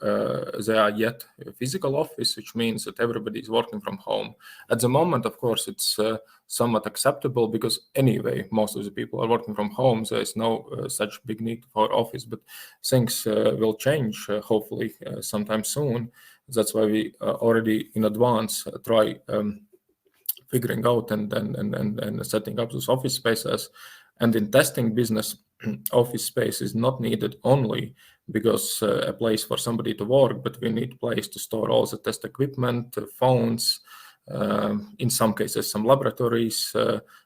[SPEAKER 1] there yet a physical office, which means that everybody is working from home. At the moment, of course, it's somewhat acceptable because anyway, most of the people are working from home. There is no such big need for office, but things will change hopefully sometime soon. That's why we already in advance try figuring out and setting up those office spaces. And in testing business, office space is not needed only because a place for somebody to work, but we need a place to store all the test equipment, phones, in some cases some laboratories,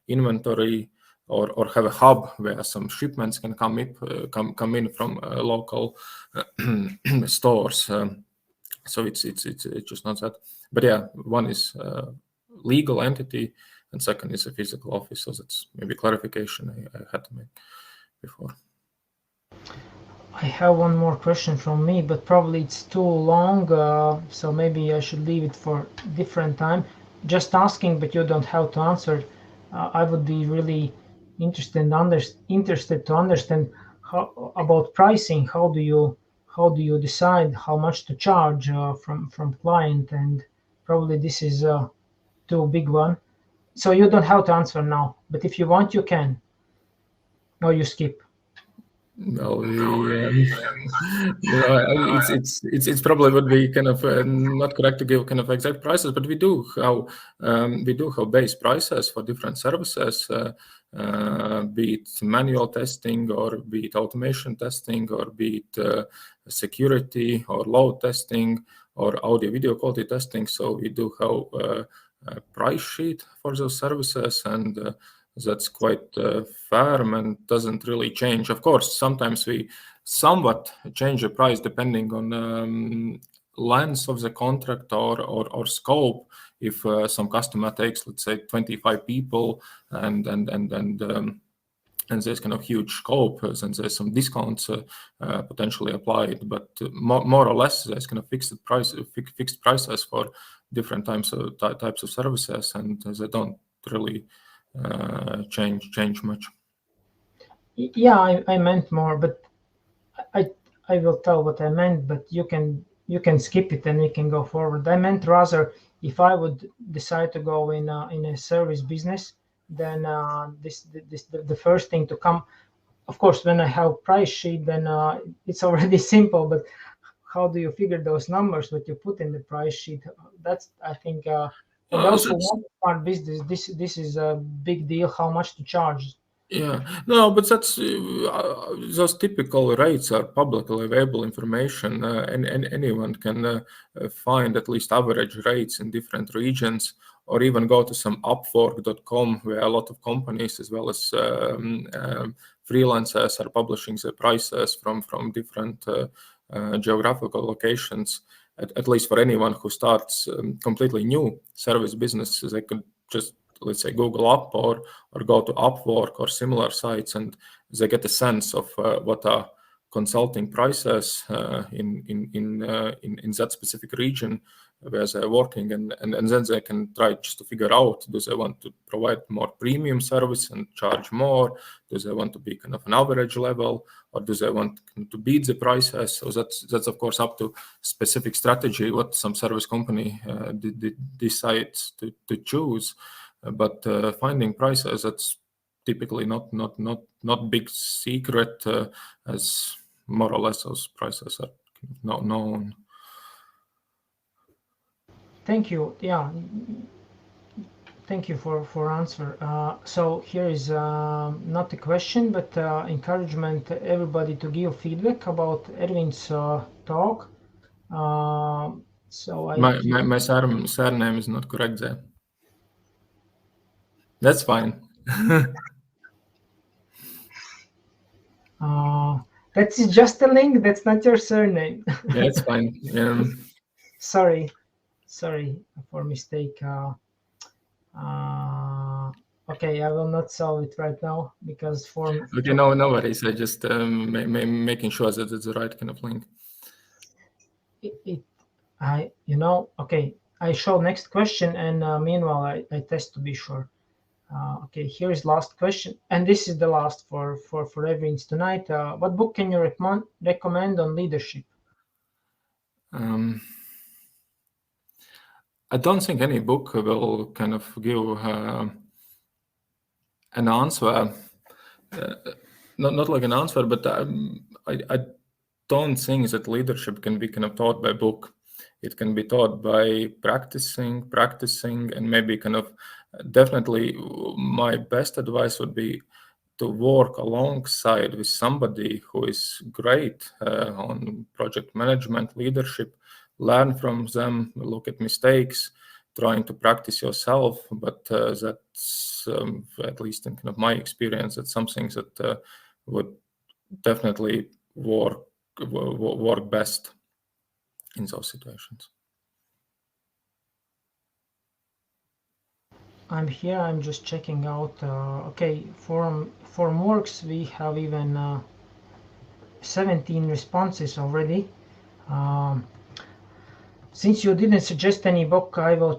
[SPEAKER 1] inventory, or have a hub where some shipments can come in from local stores. So it's just not that. But yeah, one is legal entity, and second is a physical office. So that's maybe clarification I had to make before.
[SPEAKER 2] I have one more question from me, but probably it's too long, so maybe I should leave it for different time. Just asking, but you don't have to answer. I would be really interested to understand about pricing. How do you decide how much to charge from client? And probably this is too big one. So you don't have to answer now, but if you want, you can. Or you skip.
[SPEAKER 1] No, it's probably would be kind of not correct to give kind of exact prices, but we do have base prices for different services, be it manual testing or be it automation testing or be it security or load testing or audio video quality testing. So we do have a price sheet for those services, and that's quite firm and doesn't really change. Of course, sometimes we somewhat change the price depending on length of the contract or scope. If some customer takes, let's say, 25 people and there's kind of huge scope, and there's some discounts potentially applied, but more or less there's kind of fixed prices for different types of services, and they don't really change much.
[SPEAKER 2] Yeah, I meant more, but I will tell what I meant, but you can skip it and we can go forward. I meant rather if I would decide to go in a service business, then the first thing to come. Of course, when I have price sheet, then it's already simple. But how do you figure those numbers? What you put in the price sheet? That's I think. For those who want to start business, this is a big deal. How much to charge?
[SPEAKER 1] Yeah, no, but that's those typical rates are publicly available information, and anyone can find at least average rates in different regions, or even go to some Upwork.com where a lot of companies as well as freelancers are publishing their prices from different geographical locations. At least for anyone who starts completely new service businesses, they could just, let's say, Google up or go to Upwork or similar sites, and they get a sense of what are consulting prices in that specific region where they're working, and then they can try just to figure out, do they want to provide more premium service and charge more? Do they want to be kind of an average level, or do they want to beat the prices? So that's of course up to specific strategy what some service company decides to choose. but finding prices, that's typically not big secret, as more or less those prices are known.
[SPEAKER 2] Thank you. Yeah, thank you for answer. So here is not a question, but encouragement everybody to give feedback about Ervin's talk. So
[SPEAKER 1] my surname is not correct there. That's fine.
[SPEAKER 2] That's just a link. That's not your surname.
[SPEAKER 1] Yeah, it's fine.
[SPEAKER 2] Sorry for mistake. Okay, I will not solve it right now because form.
[SPEAKER 1] Okay, no worries. I just making sure that it's the right kind of link.
[SPEAKER 2] Okay, I show next question, and meanwhile I test to be sure. Okay, here is last question, and this is the last for Ervins tonight. What book can you recommend on leadership?
[SPEAKER 1] I don't think any book will kind of give an answer. Not like an answer, but I don't think that leadership can be kind of taught by book. It can be taught by practicing, and maybe kind of definitely my best advice would be to work alongside with somebody who is great on project management, leadership, learn from them, look at mistakes, trying to practice yourself. But that's at least in kind of my experience, that's something that would definitely work best in those situations.
[SPEAKER 2] I'm here. I'm just checking out. Okay, forum works. We have even 17 responses already. Since you didn't suggest any book, I will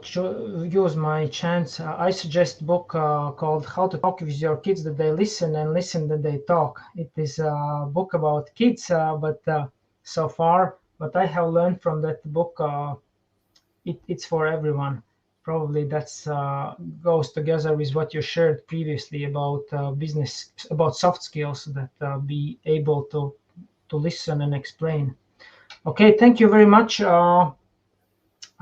[SPEAKER 2] use my chance. I suggest book called How to Talk with Your Kids That They Listen and Listen That They Talk. It is a book about kids, but so far, what I have learned from that book, it's for everyone. Probably that's goes together with what you shared previously about business, about soft skills, that be able to listen and explain. Okay, thank you very much.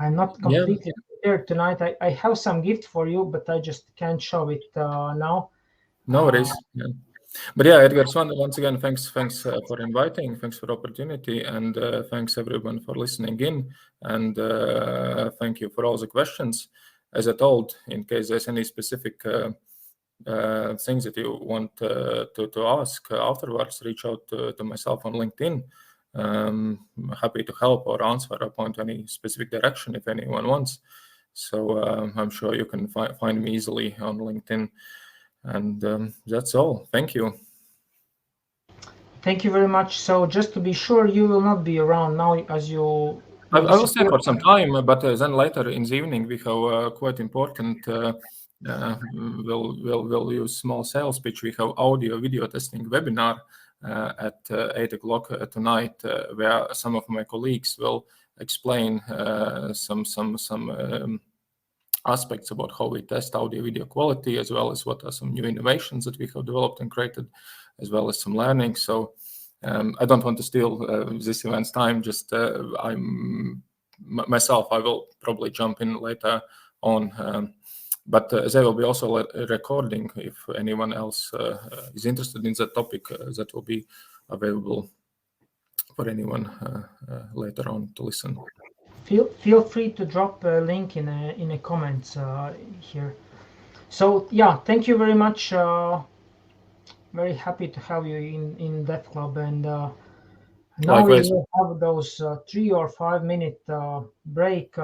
[SPEAKER 2] I'm not completely prepared tonight. I have some gift for you, but I just can't show it now.
[SPEAKER 1] No worries. But yeah, Edgar, once again, thanks for inviting, thanks for the opportunity, and thanks everyone for listening in, and thank you for all the questions. As I told, in case there's any specific things that you want to ask afterwards, reach out to myself on LinkedIn. Happy to help or answer or point any specific direction if anyone wants. So I'm sure you can find me easily on LinkedIn. And that's all. Thank you.
[SPEAKER 2] Thank you very much. So just to be sure, you will not be around now as you.
[SPEAKER 1] I will stay for some time, but then later in the evening we have quite important. We'll use small sales pitch. We have audio video testing webinar at 8 o'clock tonight, where some of my colleagues will explain some aspects about how we test audio video quality, as well as what are some new innovations that we have developed and created, as well as some learning. So I don't want to steal this event's time. Just myself, I will probably jump in later on. But there will be also a recording if anyone else is interested in that topic. That will be available for anyone later on to listen.
[SPEAKER 2] Feel free to drop a link in a comments here. So yeah, thank you very much. Very happy to have you in DevClub, and now
[SPEAKER 1] Likewise.
[SPEAKER 2] we will have those 3 or 5 minute break,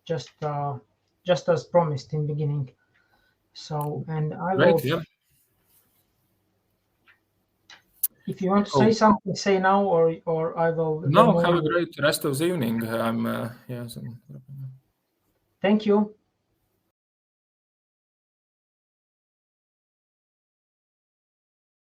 [SPEAKER 2] just as promised in beginning. So, and I will.
[SPEAKER 1] Great, yeah.
[SPEAKER 2] If you want to say something, say now, or I will.
[SPEAKER 1] No, have a great rest of the evening. Yes.
[SPEAKER 2] Thank you.